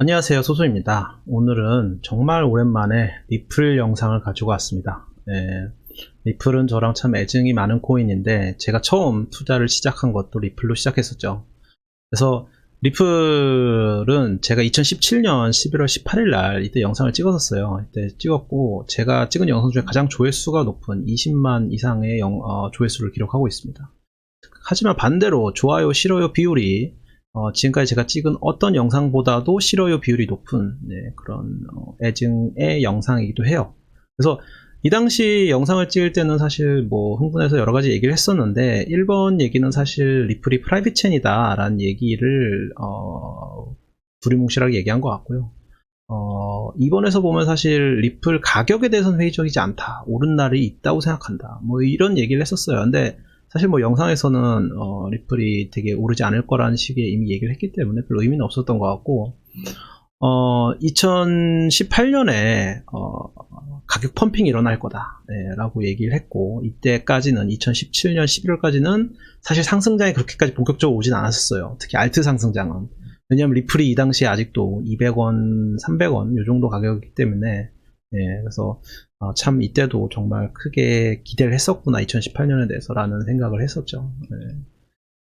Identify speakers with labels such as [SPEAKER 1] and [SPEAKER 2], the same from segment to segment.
[SPEAKER 1] 안녕하세요, 소소입니다. 오늘은 정말 오랜만에 리플 영상을 가지고 왔습니다. 리플은 저랑 참 애증이 많은 코인인데 제가 처음 투자를 시작한 것도 리플로 시작했었죠. 그래서 리플은 제가 2017년 11월 18일 날 이때 영상을 찍었었어요. 이때 찍었고 제가 찍은 영상 중에 가장 조회수가 높은 20만 이상의 조회수를 기록하고 있습니다. 하지만 반대로 좋아요, 싫어요 비율이 지금까지 제가 찍은 어떤 영상보다도 싫어요 비율이 높은 그런 애증의 영상이기도 해요. 그래서 이 당시 영상을 찍을 때는 사실 뭐 흥분해서 여러 가지 얘기를 했었는데 1번 얘기는 사실 리플이 프라이빗 체인이다 라는 얘기를 두리뭉실하게 얘기한 것 같고요. 2번에서 보면 사실 리플 가격에 대해서는 회의적이지 않다, 오른 날이 있다고 생각한다, 뭐 이런 얘기를 했었어요. 근데 사실 뭐 영상에서는 리플이 되게 오르지 않을 거라는 식의 이미 얘기를 했기 때문에 별로 의미는 없었던 것 같고, 2018년에 가격 펌핑이 일어날 거다 라고 얘기를 했고, 이때까지는 2017년 11월까지는 사실 상승장이 그렇게까지 본격적으로 오진 않았었어요. 특히 알트 상승장은. 왜냐하면 리플이 이 당시에 아직도 200원, 300원 요 정도 가격이기 때문에, 그래서 참 이때도 정말 크게 기대를 했었구나 2018년에 대해서라는 생각을 했었죠.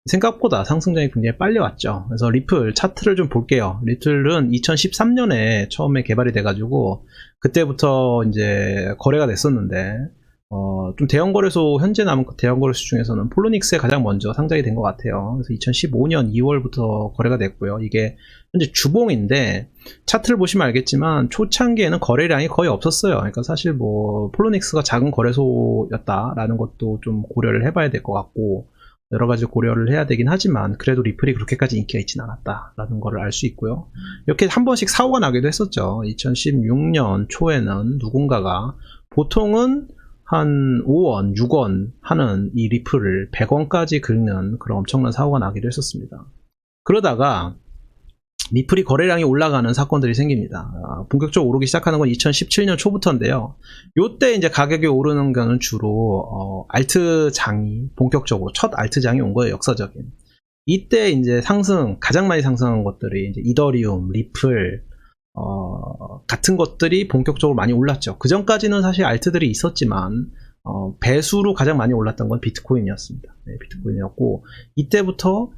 [SPEAKER 1] 생각보다 상승장이 굉장히 빨리 왔죠. 그래서 리플 차트를 좀 볼게요. 리플은 2013년에 처음에 개발이 돼가지고 그때부터 이제 거래가 됐었는데 좀 대형 거래소, 현재 남은 대형 거래소 중에서는 폴로닉스에 가장 먼저 상장이 된 것 같아요. 그래서 2015년 2월부터 거래가 됐고요. 이게 현재 주봉인데 차트를 보시면 알겠지만 초창기에는 거래량이 거의 없었어요. 그러니까 사실 뭐 폴로닉스가 작은 거래소였다라는 것도 좀 고려를 해봐야 될 것 같고, 여러 가지 고려를 해야 되긴 하지만 그래도 리플이 그렇게까지 인기가 있진 않았다라는 거를 알 수 있고요. 이렇게 한 번씩 사고가 나기도 했었죠. 2016년 초에는 누군가가 보통은 한 5원, 6원 하는 이 리플을 100원까지 긁는 그런 엄청난 사고가 나기도 했었습니다. 그러다가 리플이 거래량이 올라가는 사건들이 생깁니다. 본격적으로 오르기 시작하는 건 2017년 초부터인데요. 요때 이제 가격이 오르는 거는 주로 알트장이 본격적으로 첫 알트장이 온 거예요. 역사적인. 이때 이제 가장 많이 상승한 것들이 이제 이더리움, 리플 같은 것들이 본격적으로 많이 올랐죠. 그 전까지는 사실 알트들이 있었지만 배수로 가장 많이 올랐던 건 비트코인이었습니다. 비트코인이었고, 이때부터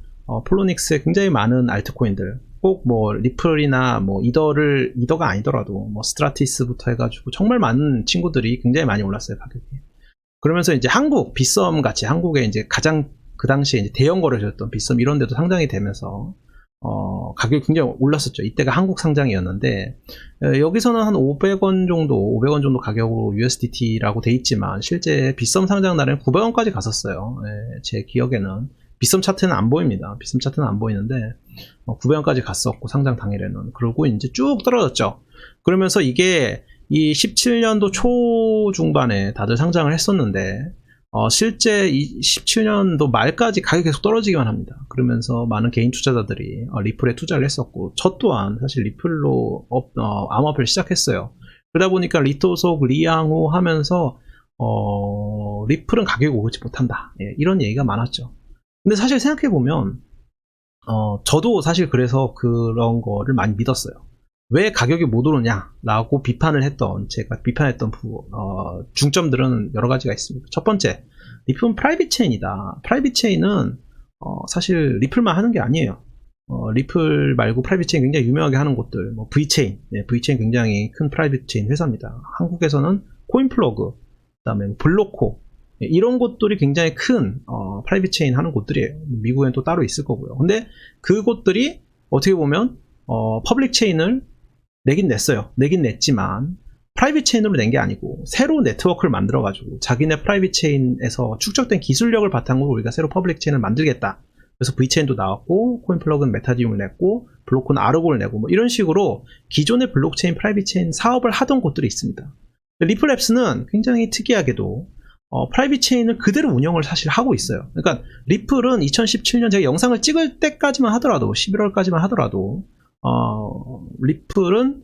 [SPEAKER 1] 폴로닉스의 굉장히 많은 알트코인들, 꼭 뭐 리플이나 뭐 이더가 아니더라도 뭐 스트라티스부터 해가지고 정말 많은 친구들이 굉장히 많이 올랐어요, 가격이. 그러면서 이제 빗썸 같이 한국에 이제 가장 그 당시에 이제 대형 거래소였던 빗썸 이런 데도 상장이 되면서 가격이 굉장히 올랐었죠. 이때가 한국 상장이었는데 여기서는 한 500원 정도 가격으로 USDT라고 돼 있지만 실제 빗썸 상장 날에는 900원까지 갔었어요. 제 기억에는 빗썸 차트는 안 보입니다. 빗썸 차트는 안 보이는데 900원까지 갔었고, 상장 당일에는. 그러고 이제 쭉 떨어졌죠. 그러면서 이게 이 17년도 초중반에 다들 상장을 했었는데 실제 이 17년도 말까지 가격이 계속 떨어지기만 합니다. 그러면서 많은 개인 투자자들이 리플에 투자를 했었고, 저 또한 사실 리플로 암호화폐를 시작했어요. 그러다 보니까 리토속, 리양호 하면서 리플은 가격이 오르지 못한다, 이런 얘기가 많았죠. 근데 사실 생각해보면 저도 사실 그래서 그런 거를 많이 믿었어요. 왜 가격이 못 오르냐 라고 제가 비판했던 중점들은 여러 가지가 있습니다. 첫 번째, 리플은 프라이빗 체인이다. 프라이빗 체인은 사실 리플만 하는 게 아니에요. 리플 말고 프라이빗 체인 굉장히 유명하게 하는 곳들, 뭐 V체인, V체인 굉장히 큰 프라이빗 체인 회사입니다. 한국에서는 코인플러그, 그 다음에 블로코, 이런 곳들이 굉장히 큰 프라이빗 체인 하는 곳들이에요. 미국엔 또 따로 있을 거고요. 근데 그 곳들이 어떻게 보면 퍼블릭 체인을 내긴 냈지만 프라이빗 체인으로 낸 게 아니고 새로 네트워크를 만들어 가지고 자기네 프라이빗 체인에서 축적된 기술력을 바탕으로 우리가 새로 퍼블릭 체인을 만들겠다. 그래서 V체인도 나왔고, 코인플러그는 메타디움을 냈고, 블로코는 아르고를 내고, 뭐 이런 식으로 기존의 블록체인 프라이빗 체인 사업을 하던 곳들이 있습니다. 리플랩스는 굉장히 특이하게도 프라이빗 체인을 그대로 운영을 사실 하고 있어요. 그러니까 리플은 2017년 제가 영상을 찍을 때까지만 하더라도, 11월까지만 하더라도 리플은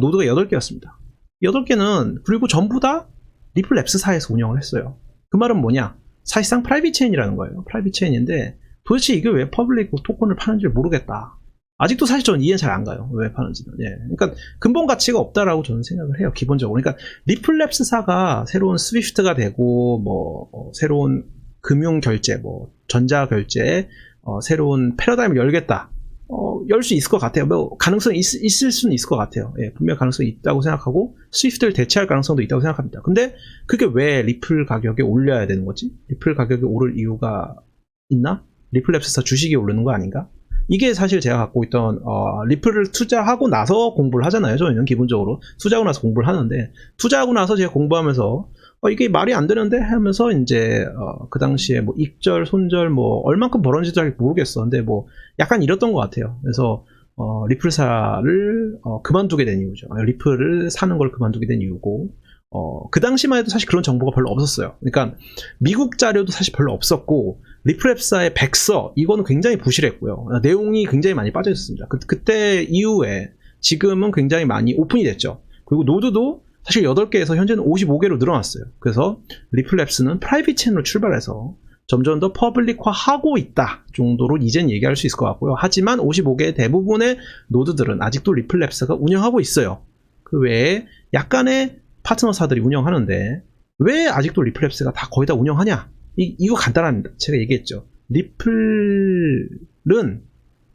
[SPEAKER 1] 노드가 8개였습니다. 8개는 그리고 전부 다 리플랩스사에서 운영을 했어요. 그 말은 뭐냐? 사실상 프라이빗 체인이라는 거예요. 프라이빗 체인인데 도대체 이게 왜 퍼블릭 토큰을 파는지 모르겠다. 아직도 사실 저는 이해는 잘 안 가요. 왜 파는지는. 예. 그러니까 근본 가치가 없다라고 저는 생각을 해요. 기본적으로. 그러니까 리플랩스사가 새로운 스위프트가 되고 새로운 금융 결제, 전자 결제, 새로운 패러다임을 열겠다. 열 수 있을 것 같아요. 가능성이 있을 수는 있을 것 같아요. 예, 분명 가능성이 있다고 생각하고 스위프트를 대체할 가능성도 있다고 생각합니다. 근데 그게 왜 리플 가격에 올려야 되는 거지? 리플 가격이 오를 이유가 있나? 리플랩스사 주식이 오르는 거 아닌가? 이게 사실 제가 갖고 있던 리플을 투자하고 나서 공부를 하잖아요. 저희는 기본적으로 투자하고 나서 공부를 하는데, 투자하고 나서 제가 공부하면서 이게 말이 안 되는데 하면서 이제 그 당시에 익절, 손절 얼만큼 벌었는지도 잘 모르겠어. 근데 약간 이랬던 것 같아요. 그래서 리플사를 그만두게 된 이유죠. 리플을 사는 걸 그만두게 된 이유고, 그 당시만 해도 사실 그런 정보가 별로 없었어요. 그러니까 미국 자료도 사실 별로 없었고, 리플랩사의 백서 이거는 굉장히 부실했고요. 내용이 굉장히 많이 빠져 있었습니다. 그때 이후에 지금은 굉장히 많이 오픈이 됐죠. 그리고 노드도 사실 8개에서 현재는 55개로 늘어났어요. 그래서 리플랩스는 프라이빗 체인으로 출발해서 점점 더 퍼블릭화하고 있다 정도로 이젠 얘기할 수 있을 것 같고요. 하지만 55개의 대부분의 노드들은 아직도 리플랩스가 운영하고 있어요. 그 외에 약간의 파트너사들이 운영하는데 왜 아직도 리플랩스가 다 거의 다 운영하냐? 이거 간단합니다. 제가 얘기했죠. 리플은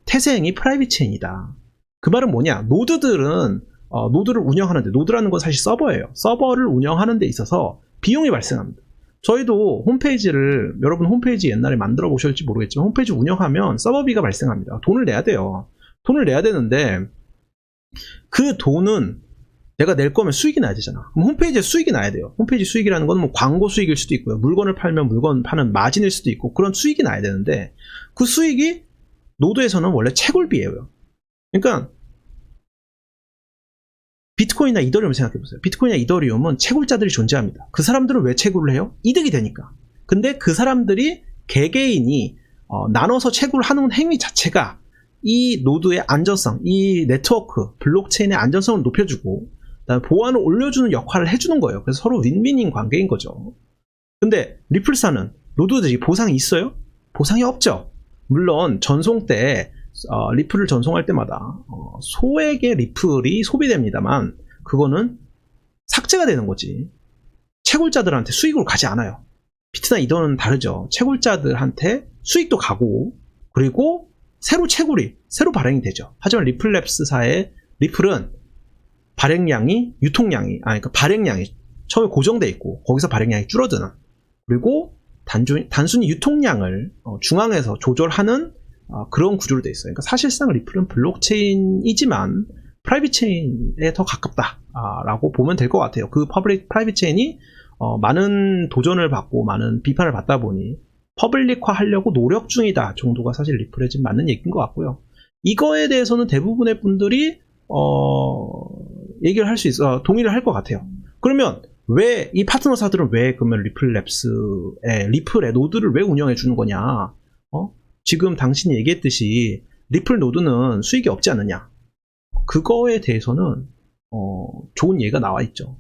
[SPEAKER 1] 태생이 프라이빗 체인이다. 그 말은 뭐냐? 노드들은 노드를 운영하는데, 노드라는 건 사실 서버예요. 서버를 운영하는 데 있어서 비용이 발생합니다. 저희도 홈페이지를, 여러분 홈페이지 옛날에 만들어 보셨을지 모르겠지만 홈페이지 운영하면 서버비가 발생합니다. 돈을 내야 돼요. 돈을 내야 되는데 그 돈은 내가 낼 거면 수익이 나야 되잖아. 그럼 홈페이지에 수익이 나야 돼요. 홈페이지 수익이라는 건 광고 수익일 수도 있고요. 물건을 팔면 물건 파는 마진일 수도 있고, 그런 수익이 나야 되는데 그 수익이 노드에서는 원래 채굴비예요. 그러니까 비트코인이나 이더리움 생각해보세요. 비트코인이나 이더리움은 채굴자들이 존재합니다. 그 사람들은 왜 채굴을 해요? 이득이 되니까. 근데 그 사람들이 개개인이 나눠서 채굴하는 행위 자체가 이 노드의 안전성, 이 네트워크, 블록체인의 안전성을 높여주고 그다음에 보안을 올려주는 역할을 해주는 거예요. 그래서 서로 윈윈인 관계인 거죠. 근데 리플사는 노드들이 보상이 있어요? 보상이 없죠. 물론 전송 때 리플을 전송할 때마다 소액의 리플이 소비됩니다만 그거는 삭제가 되는 거지. 채굴자들한테 수익으로 가지 않아요. 비트나 이더는 다르죠. 채굴자들한테 수익도 가고, 그리고 새로 발행이 되죠. 하지만 리플랩스사의 리플은 그러니까 발행량이 처음에 고정돼 있고 거기서 발행량이 줄어드는, 그리고 단순히 유통량을 중앙에서 조절하는 그런 구조로 되어 있어요. 그러니까 사실상 리플은 블록체인이지만 프라이빗 체인에 더 가깝다라고 보면 될 것 같아요. 그 프라이빗 체인이 많은 도전을 받고 많은 비판을 받다 보니 퍼블릭화 하려고 노력 중이다 정도가 사실 리플에 지금 맞는 얘기인 것 같고요. 이거에 대해서는 대부분의 분들이 얘기를 할 수 있어, 동의를 할 것 같아요. 그러면 왜 이 파트너사들은 왜 그러면 리플의 노드를 왜 운영해 주는 거냐? 지금 당신이 얘기했듯이 리플 노드는 수익이 없지 않느냐? 그거에 대해서는 좋은 예가 나와 있죠.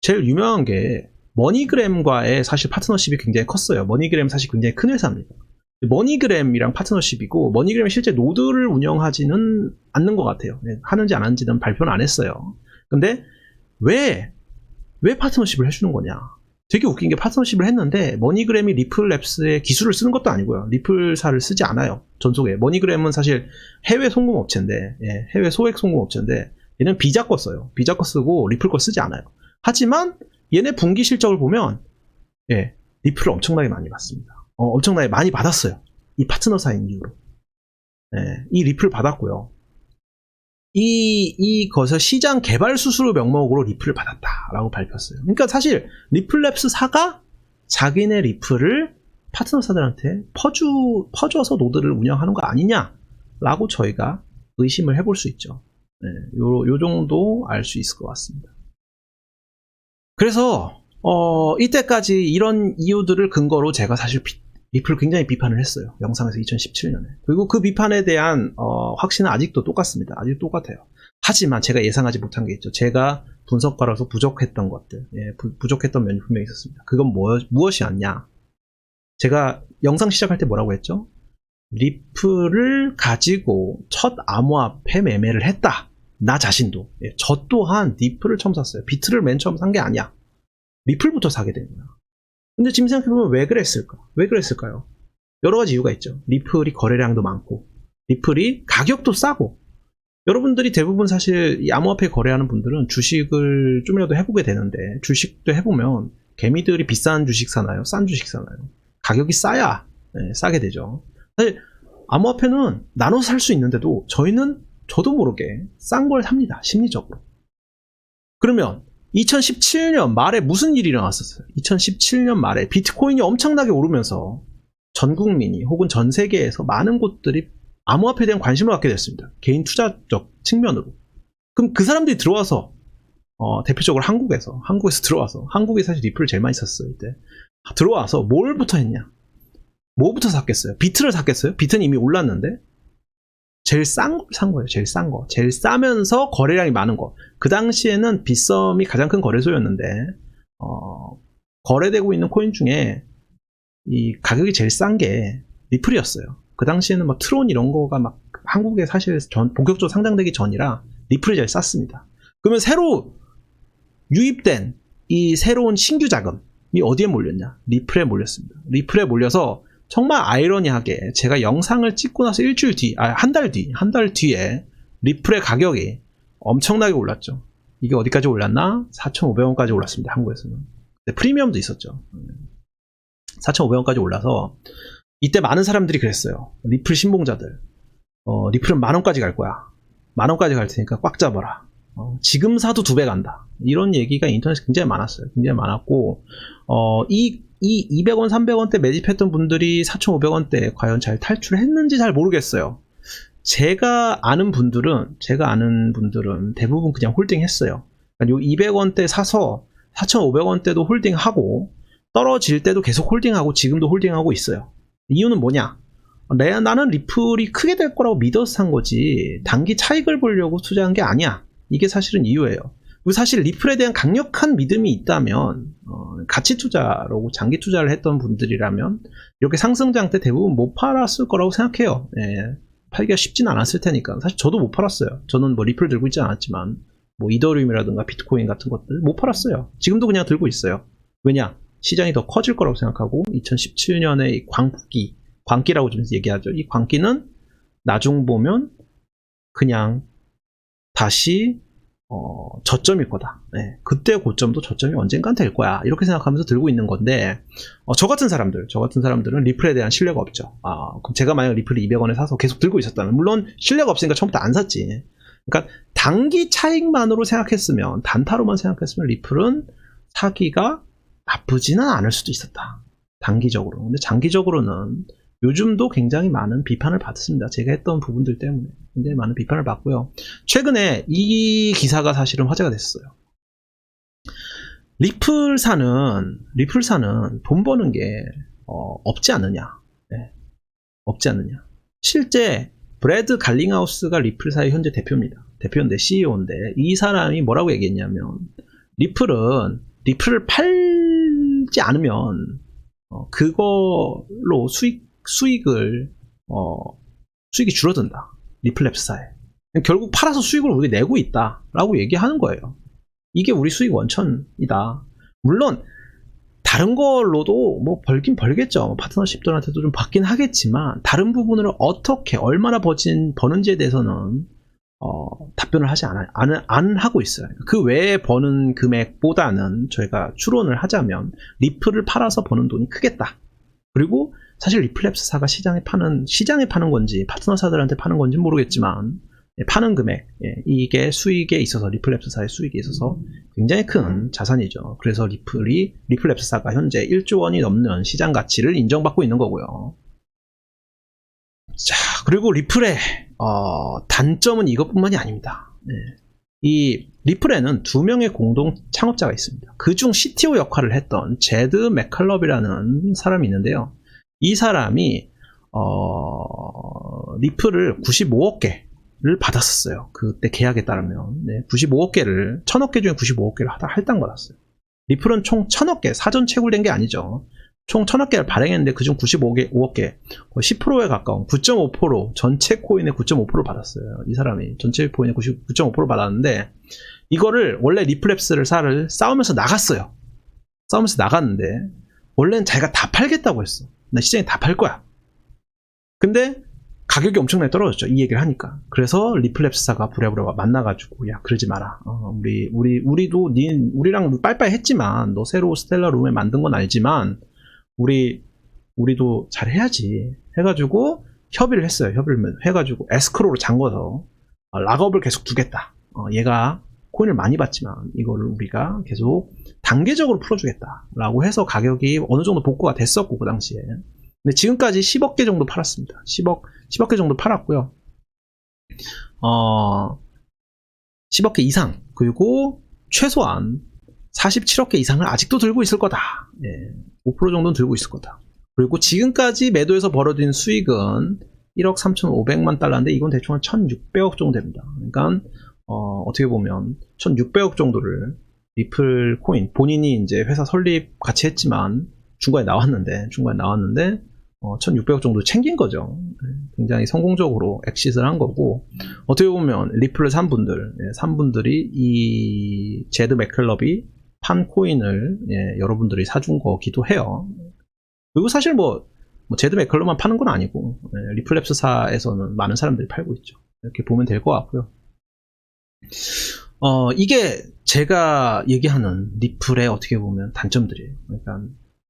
[SPEAKER 1] 제일 유명한 게 머니그램과의 사실 파트너십이 굉장히 컸어요. 머니그램 사실 굉장히 큰 회사입니다. 머니그램이랑 파트너십이고, 머니그램이 실제 노드를 운영하지는 않는 것 같아요. 하는지 안 하는지는 발표는 안 했어요. 근데 왜 파트너십을 해주는 거냐? 되게 웃긴 게 파트너십을 했는데 머니그램이 리플랩스의 기술을 쓰는 것도 아니고요. 리플사를 쓰지 않아요. 전속에. 머니그램은 사실 해외 송금업체인데, 해외 소액 송금업체인데 얘는 비자 거 써요. 비자 거 쓰고 리플 거 쓰지 않아요. 하지만 얘네 분기 실적을 보면 리플을 엄청나게 많이 받습니다. 엄청나게 많이 받았어요. 이 파트너사인 이유로. 이 리플 받았고요. 이것을 시장 개발 수수료 명목으로 리플을 받았다라고 밝혔어요. 그러니까 사실 리플랩스사가 자기네 리플을 파트너사들한테 퍼줘서 노드를 운영하는 거 아니냐라고 저희가 의심을 해볼 수 있죠. 요 정도 알 수 있을 것 같습니다. 그래서 이때까지 이런 이유들을 근거로 제가 사실 리플을 굉장히 비판을 했어요. 영상에서 2017년에. 그리고 그 비판에 대한 확신은 아직도 똑같습니다. 아직 똑같아요. 하지만 제가 예상하지 못한 게 있죠. 제가 분석가로서 부족했던 것들, 부족했던 면이 분명히 있었습니다. 그건 무엇이었냐? 제가 영상 시작할 때 뭐라고 했죠? 리플을 가지고 첫 암호화폐 매매를 했다. 나 자신도. 예, 저 또한 리플을 처음 샀어요. 비트를 맨 처음 산 게 아니야. 리플부터 사게 된 거야. 근데 지금 생각해보면 왜 그랬을까? 왜 그랬을까요? 여러 가지 이유가 있죠. 리플이 거래량도 많고, 리플이 가격도 싸고, 여러분들이 대부분 사실 이 암호화폐 거래하는 분들은 주식을 좀이라도 해보게 되는데, 주식도 해보면 개미들이 비싼 주식 사나요? 싼 주식 사나요? 가격이 싸야 싸게 되죠. 사실 암호화폐는 나눠서 살 수 있는데도 저도 모르게 싼 걸 삽니다. 심리적으로. 그러면 2017년 말에 무슨 일이 일어났었어요? 2017년 말에 비트코인이 엄청나게 오르면서 전 국민이 혹은 전 세계에서 많은 곳들이 암호화폐에 대한 관심을 갖게 됐습니다. 개인 투자적 측면으로. 그럼 그 사람들이 들어와서 대표적으로 한국에서 들어와서, 한국이 사실 리플을 제일 많이 샀어요. 이때 들어와서 뭘부터 했냐? 뭐부터 샀겠어요? 비트를 샀겠어요? 비트는 이미 올랐는데 제일 싼 걸 산 거예요. 제일 싼 거. 제일 싸면서 거래량이 많은 거. 그 당시에는 빗썸이 가장 큰 거래소였는데 거래되고 있는 코인 중에 이 가격이 제일 싼 게 리플이었어요. 그 당시에는 막 트론 이런 거가 막 한국에 사실 본격적으로 상장되기 전이라 리플이 제일 쌌습니다. 그러면 새로 유입된 이 새로운 신규 자금이 어디에 몰렸냐? 리플에 몰렸습니다. 리플에 몰려서 정말 아이러니하게 제가 영상을 찍고 나서 한 달 뒤에 리플의 가격이 엄청나게 올랐죠. 이게 어디까지 올랐나? 4,500원까지 올랐습니다. 한국에서는. 근데 프리미엄도 있었죠. 4,500원까지 올라서 이때 많은 사람들이 그랬어요. 리플 신봉자들. 리플은 만원까지 갈 거야. 만원까지 갈 테니까 꽉 잡아라. 지금 사도 2배 간다. 이런 얘기가 인터넷에 굉장히 많았어요. 굉장히 많았고, 이 200원, 300원대 매집했던 분들이 4,500원대에 과연 잘 탈출했는지 잘 모르겠어요. 제가 아는 분들은 대부분 그냥 홀딩했어요. 그러니까 요 200원대 사서 4,500원대도 홀딩하고, 떨어질 때도 계속 홀딩하고, 지금도 홀딩하고 있어요. 이유는 뭐냐? 나는 리플이 크게 될 거라고 믿어서 산 거지, 단기 차익을 보려고 투자한 게 아니야. 이게 사실은 이유예요. 그리고 사실 리플에 대한 강력한 믿음이 있다면, 가치 투자라고 장기 투자를 했던 분들이라면 이렇게 상승장 때 대부분 못 팔았을 거라고 생각해요. 예, 팔기가 쉽진 않았을 테니까. 사실 저도 못 팔았어요. 저는 뭐 리플 들고 있지 않았지만 뭐 이더리움이라든가 비트코인 같은 것들 못 팔았어요. 지금도 그냥 들고 있어요. 왜냐? 시장이 더 커질 거라고 생각하고, 2017년의 광기라고 좀 얘기하죠. 이 광기는 나중 보면 그냥 다시 저점일 거다. 네, 그때 고점도 저점이 언젠간 될 거야. 이렇게 생각하면서 들고 있는 건데, 저 같은 사람들은 리플에 대한 신뢰가 없죠. 그럼 제가 만약 리플을 200원에 사서 계속 들고 있었다면, 물론 신뢰가 없으니까 처음부터 안 샀지. 그러니까 단기 차익만으로 생각했으면, 단타로만 생각했으면 리플은 사기가 나쁘지는 않을 수도 있었다. 단기적으로. 근데 장기적으로는 요즘도 굉장히 많은 비판을 받습니다. 제가 했던 부분들 때문에 굉장히 많은 비판을 받고요. 최근에 이 기사가 사실은 화제가 됐어요. 리플사는 돈 버는 게 없지 않느냐. 네, 없지 않느냐. 실제 브래드 갈링하우스가 리플사의 현재 대표입니다. 대표인데, CEO인데, 이 사람이 뭐라고 얘기했냐면, 리플을 팔지 않으면 그걸로 수익이 줄어든다. 리플랩사에. 결국 팔아서 수익을 우리 내고 있다라고 얘기하는 거예요. 이게 우리 수익 원천이다. 물론 다른 걸로도 뭐 벌긴 벌겠죠. 파트너십들한테도 좀 받긴 하겠지만, 다른 부분으로 어떻게 얼마나 버는지에 대해서는 답변을 하지 안 하고 있어요. 그 외에 버는 금액보다는 저희가 추론을 하자면 리플을 팔아서 버는 돈이 크겠다. 그리고 사실 리플랩스사가 시장에 파는 건지 파트너사들한테 파는 건지 모르겠지만, 파는 금액, 이게 수익에 있어서, 리플랩스사의 수익에 있어서 굉장히 큰 자산이죠. 그래서 리플랩스사가 현재 1조 원이 넘는 시장 가치를 인정받고 있는 거고요. 자, 그리고 리플의 단점은 이것뿐만이 아닙니다. 이 리플에는 2명의 공동 창업자가 있습니다. 그중 CTO 역할을 했던 제드 맥컬럽이라는 사람이 있는데요. 이 사람이 리플을 95억 개를 받았었어요. 그때 계약에 따르면 95억 개를 1000억 개 중에 95억 개를 할당 받았어요. 리플은 총 1000억 개, 사전 채굴된 게 아니죠. 총 1000억 개를 발행했는데 그중 95억 개, 거의 10%에 가까운 9.5% 전체 코인의 9.5%를 받았어요. 이 사람이 전체 코인의 9.5%를 받았는데 이거를 원래 리플랩스를 싸우면서 나갔어요. 싸우면서 나갔는데 원래는 자기가 다 팔겠다고 했어. 나 시장에 다 팔 거야. 근데 가격이 엄청나게 떨어졌죠. 이 얘기를 하니까. 그래서 리플랩스사가 부랴부랴 만나가지고 야 그러지 마라. 우리도 우리랑 빠이빠이 했지만 너 새로 스텔라 룸에 만든 건 알지만 우리도 잘 해야지 해가지고 협의를 했어요. 협의를 해가지고 에스크로로 잠궈서 락업을 계속 두겠다. 얘가 코인을 많이 받지만 이거를 우리가 계속 단계적으로 풀어주겠다라고 해서 가격이 어느 정도 복구가 됐었고 그 당시에. 근데 지금까지 10억 개 정도 팔았습니다. 10억 개 정도 팔았고요. 10억 개 이상, 그리고 최소한 47억 개 이상을 아직도 들고 있을 거다. 5% 정도는 들고 있을 거다. 그리고 지금까지 매도에서 벌어진 수익은 1억 3,500만 달러인데 이건 대충 한 1,600억 정도 됩니다. 그러니까 어떻게 보면 1,600억 정도를 리플 코인, 본인이 이제 회사 설립 같이 했지만 중간에 나왔는데 1,600억 정도 챙긴 거죠. 굉장히 성공적으로 엑시트를 한 거고, 어떻게 보면 리플을 산 분들이 이 제드 맥클럽이 판 코인을 여러분들이 사준 거기도 해요. 그리고 사실 제드 맥클럽만 파는 건 아니고 리플랩스사에서는 많은 사람들이 팔고 있죠. 이렇게 보면 될 것 같고요. 이게 제가 얘기하는 리플의 어떻게 보면 단점들이에요. 그러니까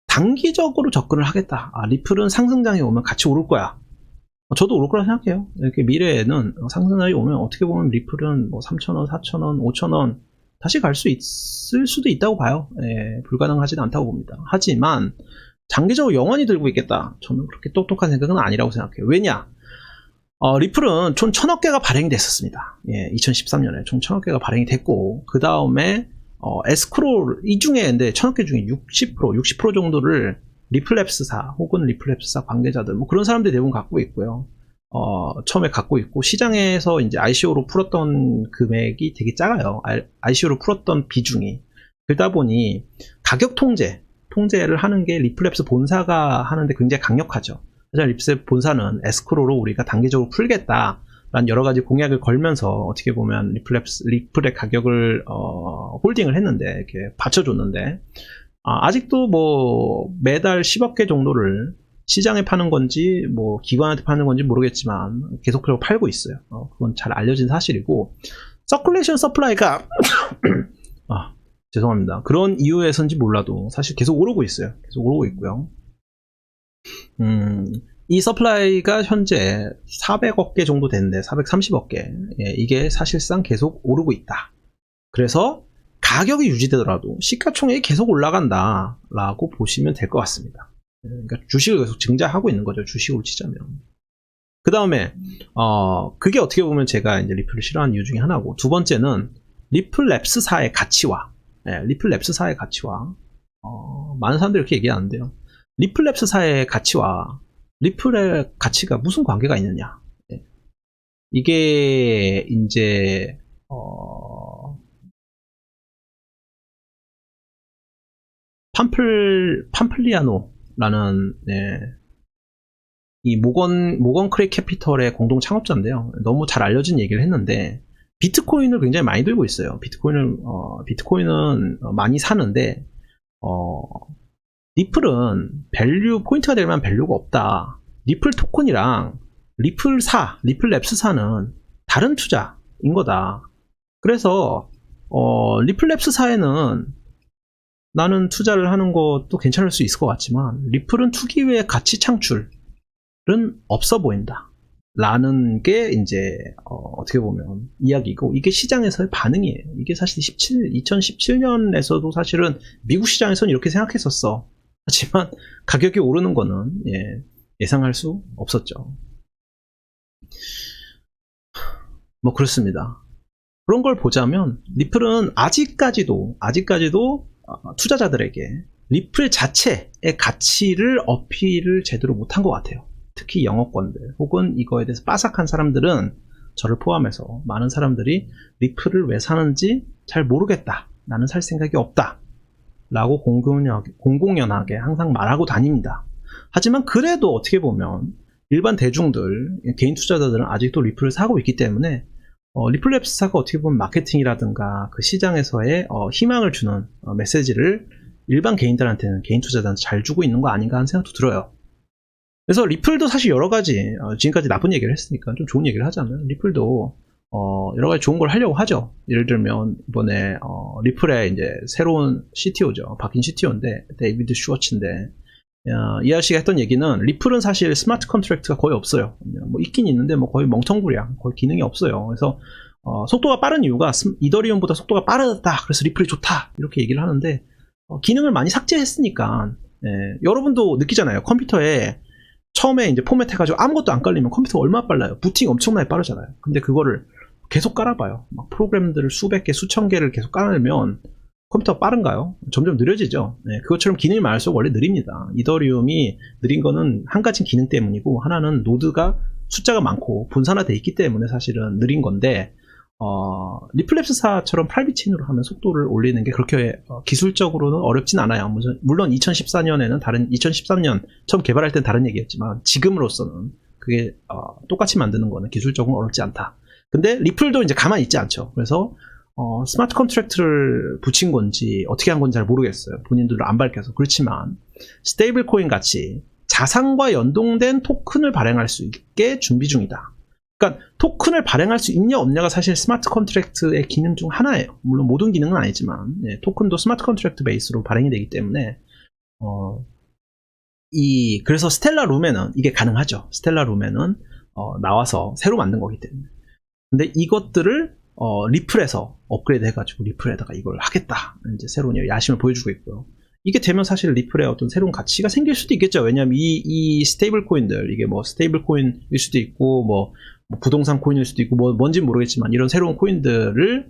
[SPEAKER 1] 단기적으로 접근을 하겠다. 리플은 상승장이 오면 같이 오를 거야. 저도 오를 거라 생각해요. 이렇게 미래에는 상승장이 오면 어떻게 보면 리플은 3,000원, 4,000원, 5,000원 다시 갈 수 있을 수도 있다고 봐요. 불가능하지는 않다고 봅니다. 하지만 장기적으로 영원히 들고 있겠다. 저는 그렇게 똑똑한 생각은 아니라고 생각해요. 왜냐? 리플은 총 1,000억 개가 발행이 됐었습니다. 2013년에 총 1,000억 개가 발행이 됐고, 그 다음에 에스크로, 이 중에, 근데 1,000억 개 중에 60% 정도를 리플랩스사, 혹은 리플랩스사 관계자들, 그런 사람들이 대부분 갖고 있고요. 처음에 갖고 있고, 시장에서 이제 ICO로 풀었던 금액이 되게 작아요. ICO로 풀었던 비중이. 그러다 보니, 가격 통제를 하는 게 리플랩스 본사가 하는데 굉장히 강력하죠. 하지만 리플랩스 본사는 에스크로로 우리가 단계적으로 풀겠다. 라는 여러 가지 공약을 걸면서 어떻게 보면 리플의 가격을 홀딩을 했는데, 이렇게 받쳐줬는데, 아직도 매달 10억 개 정도를 시장에 파는 건지 기관한테 파는 건지 모르겠지만 계속적으로 팔고 있어요. 그건 잘 알려진 사실이고, 서큘레이션 서플라이가 죄송합니다. 그런 이유에서인지 몰라도 사실 계속 오르고 있어요. 계속 오르고 있고요. 이 서플라이가 현재 400억 개 정도 되는데 430억 개, 이게 사실상 계속 오르고 있다. 그래서 가격이 유지되더라도 시가총액이 계속 올라간다 라고 보시면 될 것 같습니다. 그러니까 주식을 계속 증자하고 있는 거죠. 주식으로 치자면. 그 다음에 그게 어떻게 보면 제가 이제 리플을 싫어하는 이유 중에 하나고, 두 번째는 리플랩스사의 가치와 많은 사람들이 이렇게 얘기하는데요. 리플랩스사의 가치와 리플의 가치가 무슨 관계가 있느냐. 이게 이제 팜플리아노라는 이 모건 크레이 캐피털의 공동 창업자인데요. 너무 잘 알려진 얘기를 했는데, 비트코인을 굉장히 많이 들고 있어요. 비트코인은 많이 사는데, 리플은 포인트가 될 만한 밸류가 없다. 리플 토큰이랑 리플랩스사는 다른 투자인 거다. 그래서 리플랩스사에는 나는 투자를 하는 것도 괜찮을 수 있을 것 같지만, 리플은 투기 외의 가치 창출은 없어 보인다. 라는 게 이제 어떻게 보면 이야기고, 이게 시장에서의 반응이에요. 이게 사실 2017년에서도 사실은 미국 시장에서는 이렇게 생각했었어. 하지만 가격이 오르는 거는 예상할 수 없었죠. 그렇습니다. 그런 걸 보자면 리플은 아직까지도 투자자들에게 리플 자체의 가치를 어필을 제대로 못한 것 같아요. 특히 영어권들 혹은 이거에 대해서 빠삭한 사람들은, 저를 포함해서 많은 사람들이 리플을 왜 사는지 잘 모르겠다, 나는 살 생각이 없다, 라고 공공연하게 항상 말하고 다닙니다. 하지만 그래도 어떻게 보면 일반 대중들, 개인 투자자들은 아직도 리플을 사고 있기 때문에 리플랩스사가 어떻게 보면 마케팅이라든가 그 시장에서의 희망을 주는 메시지를 일반 개인들한테는, 개인 투자자한테 잘 주고 있는 거 아닌가 하는 생각도 들어요. 그래서 리플도 사실 여러 가지, 지금까지 나쁜 얘기를 했으니까 좀 좋은 얘기를 하자면, 리플도 여러 가지 좋은 걸 하려고 하죠. 예를 들면 이번에 리플의 이제 새로운 CTO죠. 바뀐 CTO인데 데이비드 슈워츠인데, 이 아저씨가 했던 얘기는 리플은 사실 스마트 컨트랙트가 거의 없어요. 뭐 있긴 있는데 뭐 거의 멍텅구리야. 거의 기능이 없어요. 그래서 속도가 빠른 이유가 이더리움보다 속도가 빠르다. 그래서 리플이 좋다. 이렇게 얘기를 하는데 기능을 많이 삭제했으니까 여러분도 느끼잖아요. 컴퓨터에 처음에 이제 포맷 해가지고 아무것도 안 깔리면 컴퓨터가 얼마나 빨라요. 부팅 엄청나게 빠르잖아요. 근데 그거를 계속 깔아봐요. 막 프로그램들을 수백 개, 수천 개를 계속 깔으면 컴퓨터가 빠른가요? 점점 느려지죠. 그것처럼 기능이 많을수록 원래 느립니다. 이더리움이 느린 거는 한 가지 기능 때문이고, 하나는 노드가 숫자가 많고 분산화되어 있기 때문에 사실은 느린 건데, 리플랩스사처럼 프라이빗 체인으로 하면 속도를 올리는 게 그렇게 기술적으로는 어렵진 않아요. 물론 2014년에는 2013년 처음 개발할 땐 다른 얘기였지만 지금으로서는 그게 똑같이 만드는 거는 기술적으로 어렵지 않다. 근데 리플도 이제 가만히 있지 않죠. 그래서 스마트 컨트랙트를 붙인 건지 어떻게 한 건지 잘 모르겠어요. 본인들도 안 밝혀서. 그렇지만 스테이블 코인 같이 자산과 연동된 토큰을 발행할 수 있게 준비 중이다. 그러니까 토큰을 발행할 수 있냐 없냐가 사실 스마트 컨트랙트의 기능 중 하나예요. 물론 모든 기능은 아니지만 토큰도 스마트 컨트랙트 베이스로 발행이 되기 때문에 그래서 스텔라 룸에는 이게 가능하죠. 스텔라 룸에는 나와서 새로 만든 거기 때문에. 근데 이것들을 리플에서 업그레이드 해가지고 리플에다가 이걸 하겠다. 이제 새로운 야심을 보여주고 있고요. 이게 되면 사실 리플에 어떤 새로운 가치가 생길 수도 있겠죠. 왜냐하면 이 스테이블 코인들, 이게 뭐 스테이블 코인일 수도 있고, 뭐 부동산 코인일 수도 있고, 뭔지는 모르겠지만, 이런 새로운 코인들을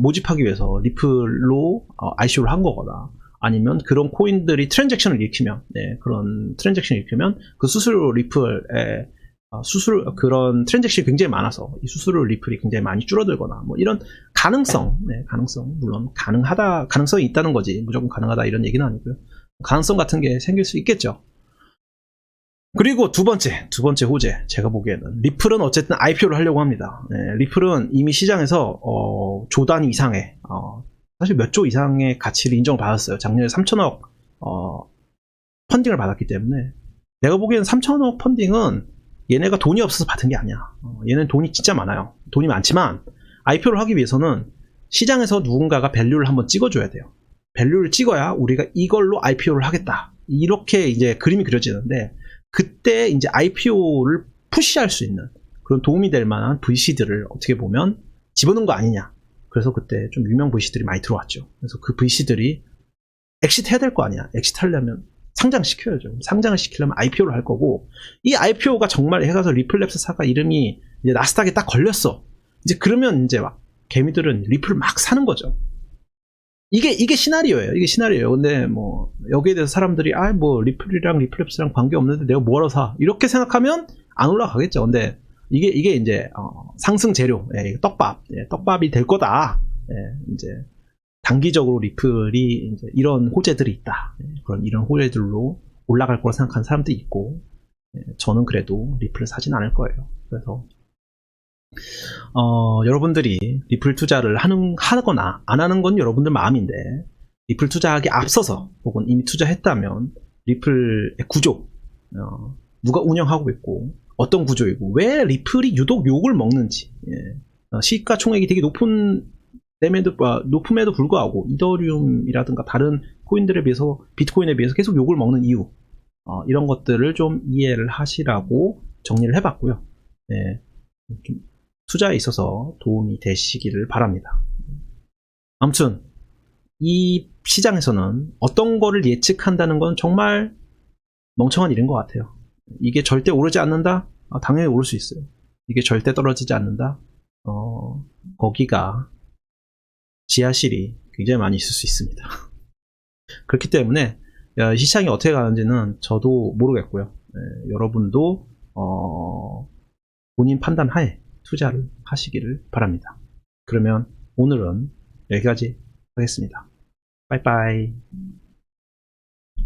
[SPEAKER 1] 모집하기 위해서 리플로 ICO를 한 거거나, 아니면 그런 코인들이 트랜잭션을 일으키면, 그런 트랜잭션을 일으키면 그 수수료 리플에 그런 트랜잭션이 굉장히 많아서 이 수수료 리플이 굉장히 많이 줄어들거나 뭐 이런 가능성, 물론 가능성이 있다는 거지 무조건 가능하다 이런 얘기는 아니고요. 가능성 같은 게 생길 수 있겠죠. 그리고 두 번째 호재, 제가 보기에는 리플은 어쨌든 IPO를 하려고 합니다. 리플은 이미 시장에서 조 단위 이상의 사실 몇 조 이상의 가치를 인정을 받았어요. 작년에 3천억 펀딩을 받았기 때문에 내가 보기에는 3천억 펀딩은 얘네가 돈이 없어서 받은 게 아니야. 얘는 돈이 진짜 많아요. 돈이 많지만 IPO를 하기 위해서는 시장에서 누군가가 밸류를 한번 찍어줘야 돼요. 밸류를 찍어야 우리가 이걸로 IPO를 하겠다. 이렇게 이제 그림이 그려지는데 그때 이제 IPO를 푸시할 수 있는 그런 도움이 될 만한 VC들을 어떻게 보면 집어넣은 거 아니냐. 그래서 그때 좀 유명 VC들이 많이 들어왔죠. 그래서 그 VC들이 엑시트 해야 될 거 아니야. 엑시트 하려면 상장시켜야죠. 상장을 시키려면 IPO를 할 거고, 이 IPO가 정말 해가서 리플랩스사가 이름이 이제 나스닥에 딱 걸렸어. 이제 그러면 이제 막 개미들은 리플을 막 사는 거죠. 이게 시나리오예요. 이게 시나리오예요. 근데 뭐 여기에 대해서 사람들이 뭐 리플이랑 리플랩스랑 관계 없는데 내가 뭐하러 사? 이렇게 생각하면 안 올라가겠죠. 근데 이게 이제 상승 재료, 떡밥이 될 거다. 이제 단기적으로 리플이 이제 이런 호재들이 있다. 이런 호재들로 올라갈 거라 생각하는 사람도 있고, 저는 그래도 리플을 사진 않을 거예요. 그래서 여러분들이 리플 투자를 하거나 안 하는 건 여러분들 마음인데, 리플 투자하기 앞서서 혹은 이미 투자했다면 리플의 구조, 누가 운영하고 있고 어떤 구조이고 왜 리플이 유독 욕을 먹는지, 시가총액이 되게 높음에도 불구하고 이더리움이라든가 다른 코인들에 비해서, 비트코인에 비해서 계속 욕을 먹는 이유, 이런 것들을 좀 이해를 하시라고 정리를 해봤고요. 좀 투자에 있어서 도움이 되시기를 바랍니다. 아무튼 이 시장에서는 어떤 거를 예측한다는 건 정말 멍청한 일인 것 같아요. 이게 절대 오르지 않는다? 당연히 오를 수 있어요. 이게 절대 떨어지지 않는다? 거기가 지하실이 굉장히 많이 있을 수 있습니다. 그렇기 때문에 시장이 어떻게 가는지는 저도 모르겠고요. 여러분도 본인 판단하에 투자를 하시기를 바랍니다. 그러면 오늘은 여기까지 하겠습니다. 빠이빠이.